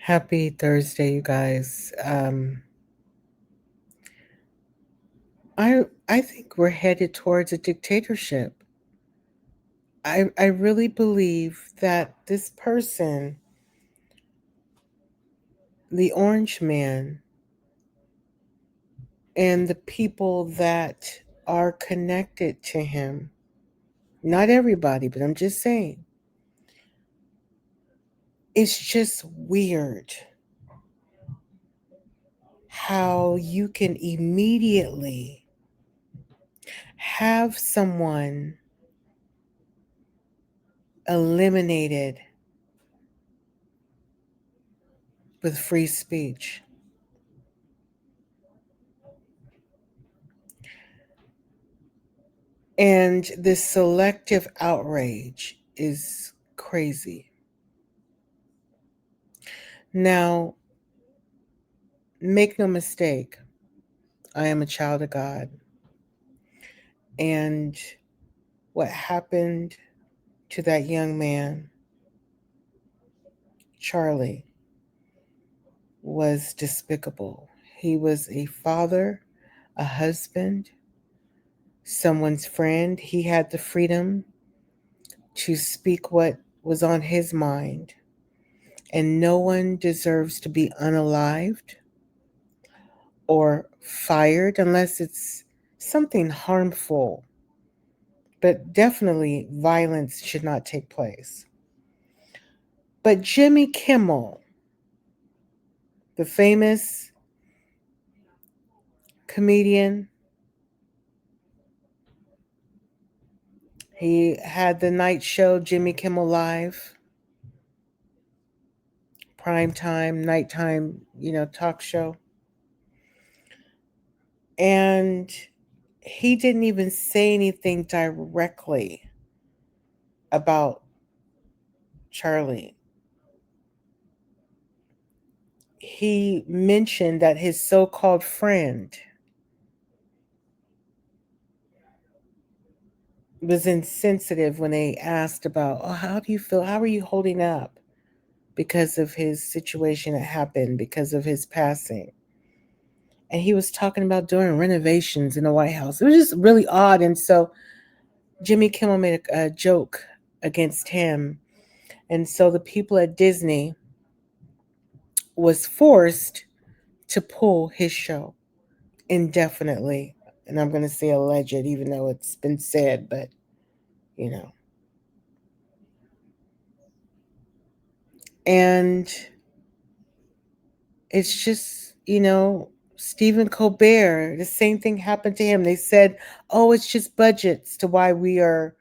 Happy Thursday, you guys. I think we're headed towards a dictatorship. I really believe that this person, the Orange Man, and the people that are connected to him, not everybody, but I'm just saying, it's just weird how you can immediately have someone eliminated with free speech. And this selective outrage is crazy. Now, make no mistake, I am a child of God. And what happened to that young man, Charlie, was despicable. He was a father, a husband, someone's friend. He had the freedom to speak what was on his mind. And no one deserves to be unalived or fired unless it's something harmful. But definitely violence should not take place. But Jimmy Kimmel, the famous comedian, he had the night show Jimmy Kimmel Live, prime time, nighttime, talk show. And he didn't even say anything directly about Charlie. He mentioned that his so called friend was insensitive when they asked about, oh, how do you feel? How are you holding up because of his situation that happened, because of his passing? And he was talking about doing renovations in the White House. It was just really odd. And so Jimmy Kimmel made a joke against him. And so the people at Disney was forced to pull his show indefinitely. And I'm going to say alleged, even though it's been said, but you know. And it's just, Stephen Colbert, the same thing happened to him. They said, oh, it's just budgets to why we are,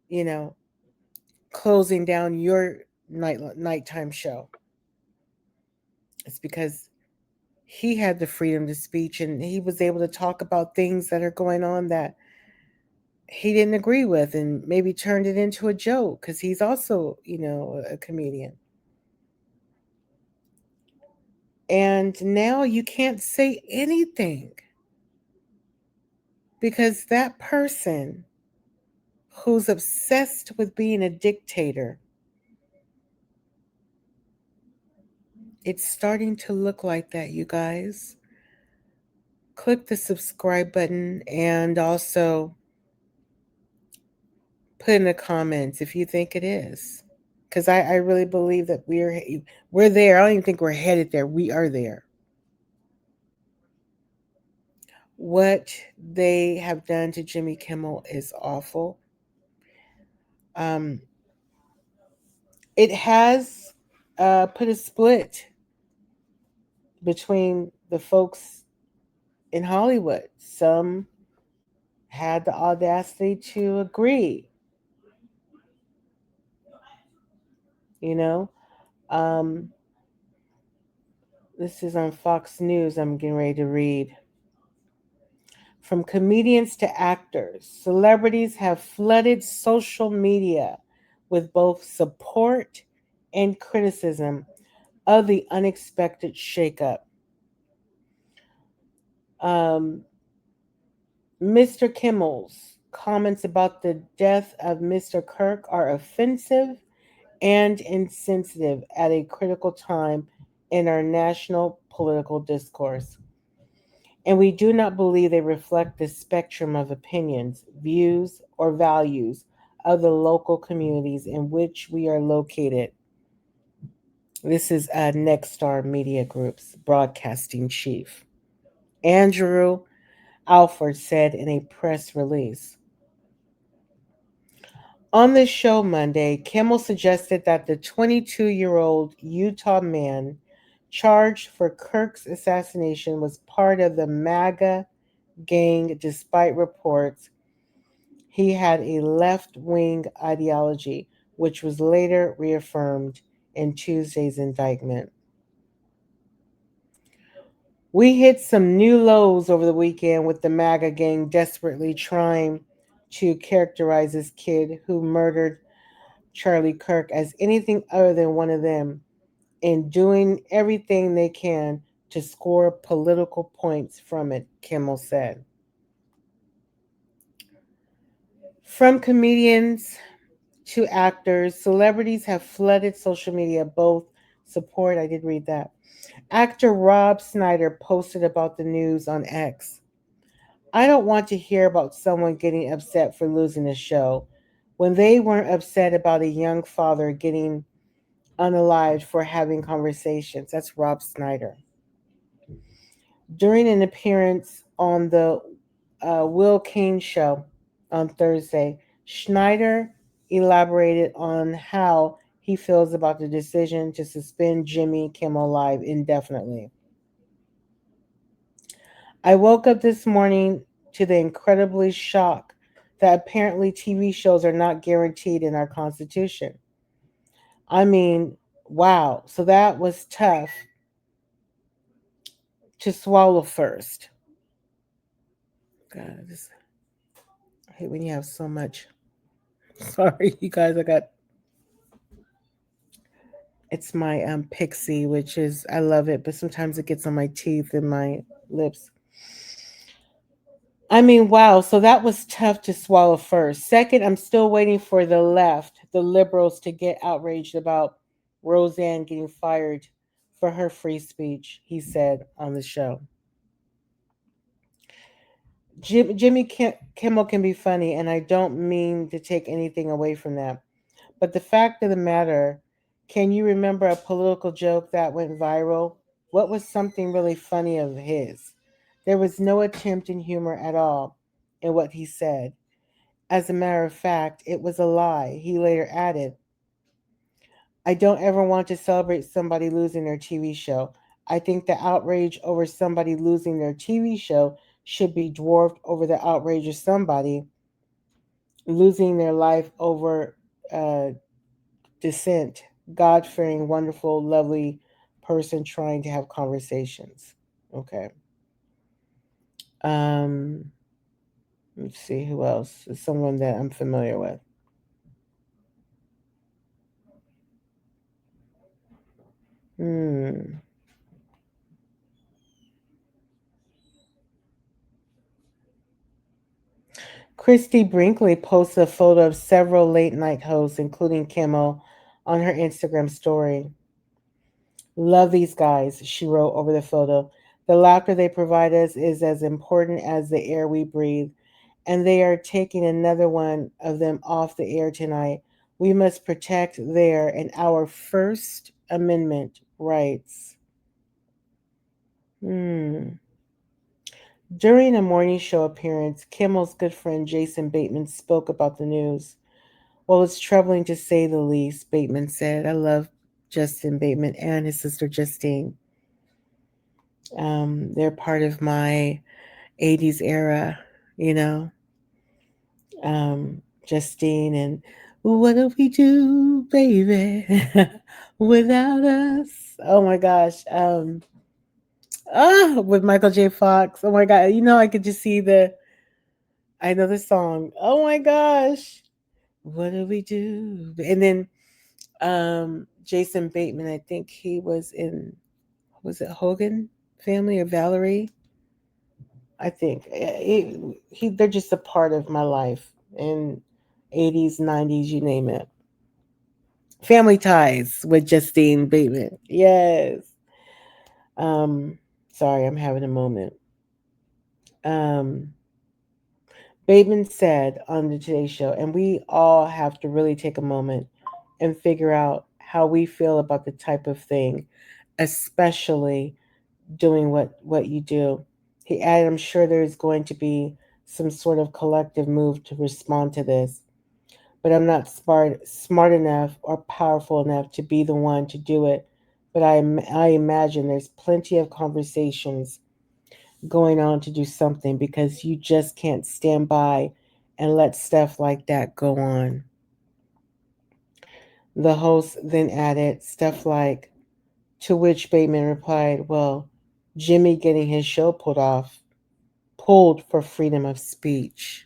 you know, closing down your nighttime show. It's because he had the freedom to speech and he was able to talk about things that are going on that he didn't agree with and maybe turned it into a joke because he's also, a comedian. And now you can't say anything because that person who's obsessed with being a dictator, it's starting to look like that, you guys. Click the subscribe button and also put in the comments if you think it is. Because I really believe that we're there. I don't even think we're headed there. We are there. What they have done to Jimmy Kimmel is awful. Um, it has put a split between the folks in Hollywood. Some had the audacity to agree, you know. Um, this is on Fox News, I'm getting ready to read. From comedians to actors, celebrities have flooded social media with both support and criticism of the unexpected shakeup. Um, Mr. Kimmel's comments about the death of Mr. Kirk are offensive and insensitive at a critical time in our national political discourse. And we do not believe they reflect the spectrum of opinions, views, or values of the local communities in which we are located. This is Next Star Media Group's broadcasting chief. Andrew Alford said in a press release. On the show Monday, Kimmel suggested that the 22-year-old Utah man charged for Kirk's assassination was part of the MAGA gang, despite reports he had a left wing ideology, which was later reaffirmed in Tuesday's indictment. We hit some new lows over the weekend with the MAGA gang desperately trying to characterize this kid who murdered Charlie Kirk as anything other than one of them and doing everything they can to score political points from it, Kimmel said. From comedians to actors, celebrities have flooded social media, both support, I did read that. Actor Rob Snyder posted about the news on X. I don't want to hear about someone getting upset for losing a show when they weren't upset about a young father getting unalived for having conversations. That's Rob Snyder. During an appearance on the Will Kane show on Thursday, Schneider elaborated on how he feels about the decision to suspend Jimmy Kimmel Live indefinitely. I woke up this morning to the incredibly shock that apparently TV shows are not guaranteed in our Constitution. I mean, wow. So that was tough to swallow first. God, I hate when you have so much. Sorry, you guys. It's my pixie, which is I love it, but sometimes it gets on my teeth and my lips. I mean, wow. So that was tough to swallow first. Second, I'm still waiting for the left, the liberals, to get outraged about Roseanne getting fired for her free speech, he said on the show. Jimmy Kimmel can be funny, and I don't mean to take anything away from that. But the fact of the matter, can you remember a political joke that went viral? What was something really funny of his? There was no attempt in humor at all in what he said. As a matter of fact, it was a lie. He later added, I don't ever want to celebrate somebody losing their TV show. I think the outrage over somebody losing their TV show should be dwarfed over the outrage of somebody losing their life over uh, dissent, God fearing, wonderful, lovely person trying to have conversations. Okay. Um, let's see who else is someone that I'm familiar with. Hmm. Christy Brinkley posted a photo of several late night hosts, including Kimmel, on her Instagram story. Love these guys, she wrote over the photo. The laughter they provide us is as important as the air we breathe, and they are taking another one of them off the air tonight. We must protect their and our First Amendment rights. Hmm. During a morning show appearance, Kimmel's good friend Jason Bateman spoke about the news. Well, it's troubling to say the least, Bateman said. I love Justin Bateman and his sister Justine. They're part of my 80s era, you know. Justine and what do we do, baby, without us? Oh my gosh. With Michael J. Fox. Oh my God. You know, I could just see I know the song. Oh my gosh. What do we do? And then Jason Bateman, I think he was in, was it Hogan family or Valerie? I think they're just a part of my life in 80s, 90s, you name it. Family Ties with Justine Bateman. Yes. Um, sorry, I'm having a moment. Um, Bateman said on the Today Show, and we all have to really take a moment and figure out how we feel about the type of thing, especially doing what you do. He added, I'm sure there's going to be some sort of collective move to respond to this, but I'm not smart enough or powerful enough to be the one to do it. But I imagine there's plenty of conversations going on to do something because you just can't stand by and let stuff like that go on. The host then added stuff like, to which Bateman replied, well, Jimmy getting his show pulled for freedom of speech.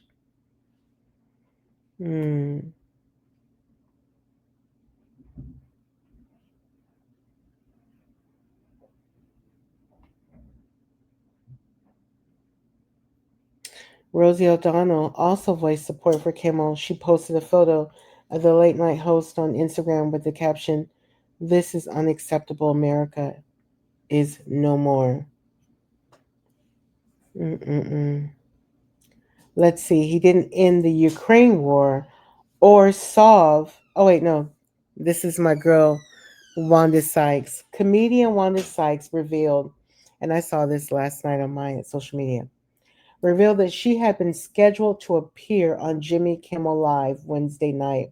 Hmm. Rosie O'Donnell also voiced support for Kimmel. She posted a photo of the late night host on Instagram with the caption, This is unacceptable. America is no more. Mm-mm-mm. Let's see. He didn't end the Ukraine war or solve. Oh, wait, no. This is my girl, Wanda Sykes. Comedian Wanda Sykes revealed, and I saw this last night on my social media, revealed that she had been scheduled to appear on Jimmy Kimmel Live Wednesday night.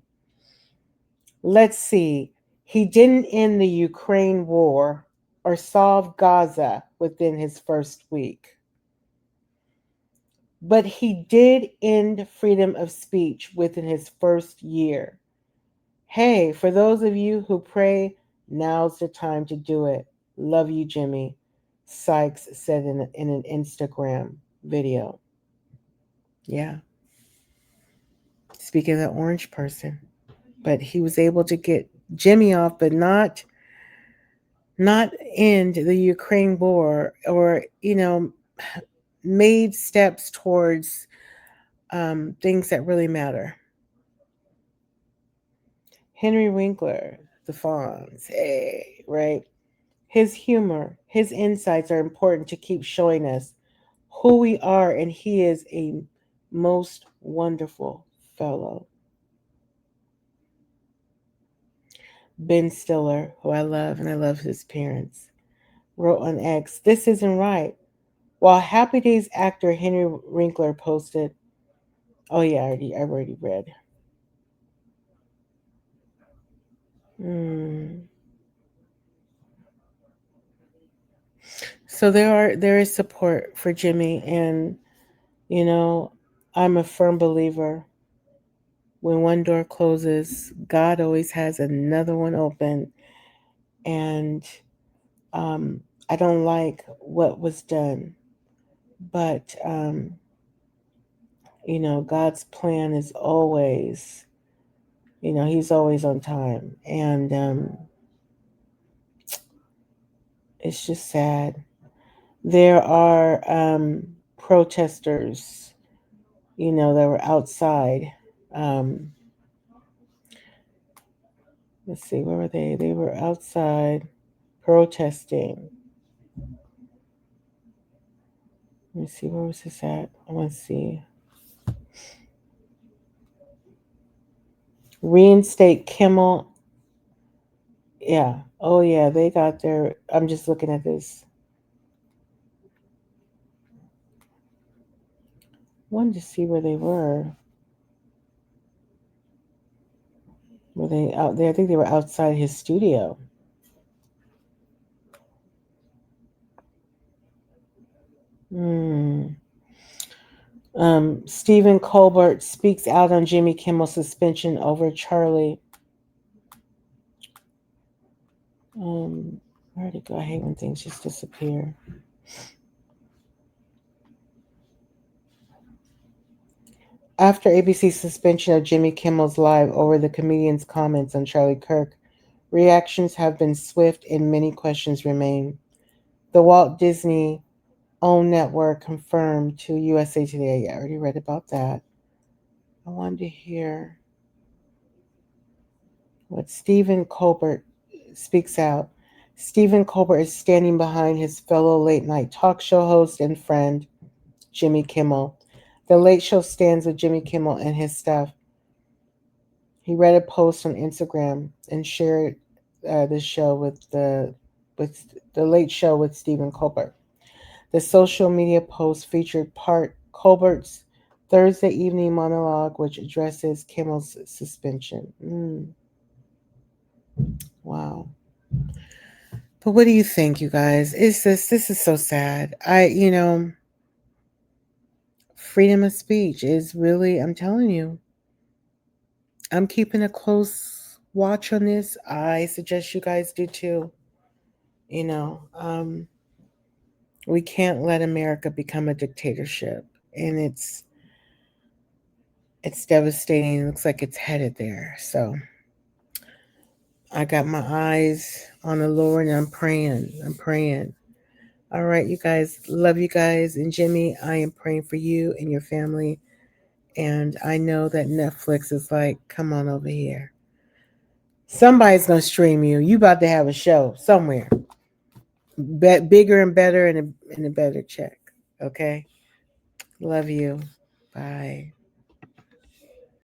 Let's see. He didn't end the Ukraine war or solve Gaza within his first week, but he did end freedom of speech within his first year. Hey, for those of you who pray, now's the time to do it. Love you, Jimmy, Sykes said in an Instagram video. Yeah, speaking of the orange person. But he was able to get Jimmy off, but not end the Ukraine war or, made steps towards things that really matter. Henry Winkler, the Fonz, hey, right? His humor, his insights are important to keep showing us who we are, and he is a most wonderful fellow. Ben Stiller, who I love, and I love his parents, wrote on X, This isn't right. While Happy Days actor Henry Winkler posted, oh yeah, I already read. Hmm. So there is support for Jimmy, and you know, I'm a firm believer. When one door closes, God always has another one open, and um, I don't like what was done, but God's plan is always, He's always on time, and it's just sad. There are protesters, that were outside. Um, let's see, where were they? They were outside protesting. Let me see, where was this at? I want to see. Reinstate Kimmel. Yeah. Oh, yeah, they got their. I'm just looking at this. Wanted to see where they were. Were they out there? I think they were outside his studio. Hmm. Stephen Colbert speaks out on Jimmy Kimmel's suspension over Charlie. Where'd it go? I hate when things just disappear. After ABC's suspension of Jimmy Kimmel's Live over the comedian's comments on Charlie Kirk, reactions have been swift and many questions remain. The Walt Disney owned network confirmed to USA Today. I already read about that. I wanted to hear What Stephen Colbert speaks out. Stephen Colbert is standing behind his fellow late night talk show host and friend, Jimmy Kimmel. The Late Show stands with Jimmy Kimmel and his stuff. He read a post on Instagram and shared this show with the Late Show with Stephen Colbert. The social media post featured part Colbert's Thursday evening monologue, which addresses Kimmel's suspension. Wow. But what do you think, you guys? This is so sad. Freedom of speech is really, I'm telling you, I'm keeping a close watch on this. I suggest you guys do too. You know, we can't let America become a dictatorship, and it's devastating. It looks like it's headed there. So I got my eyes on the Lord, and I'm praying. I'm praying. All right, you guys. Love you guys. And Jimmy, I am praying for you and your family. And I know that Netflix is like, come on over here. Somebody's gonna stream you. You about to have a show somewhere, bigger and better, and a better check. Okay. Love you. Bye.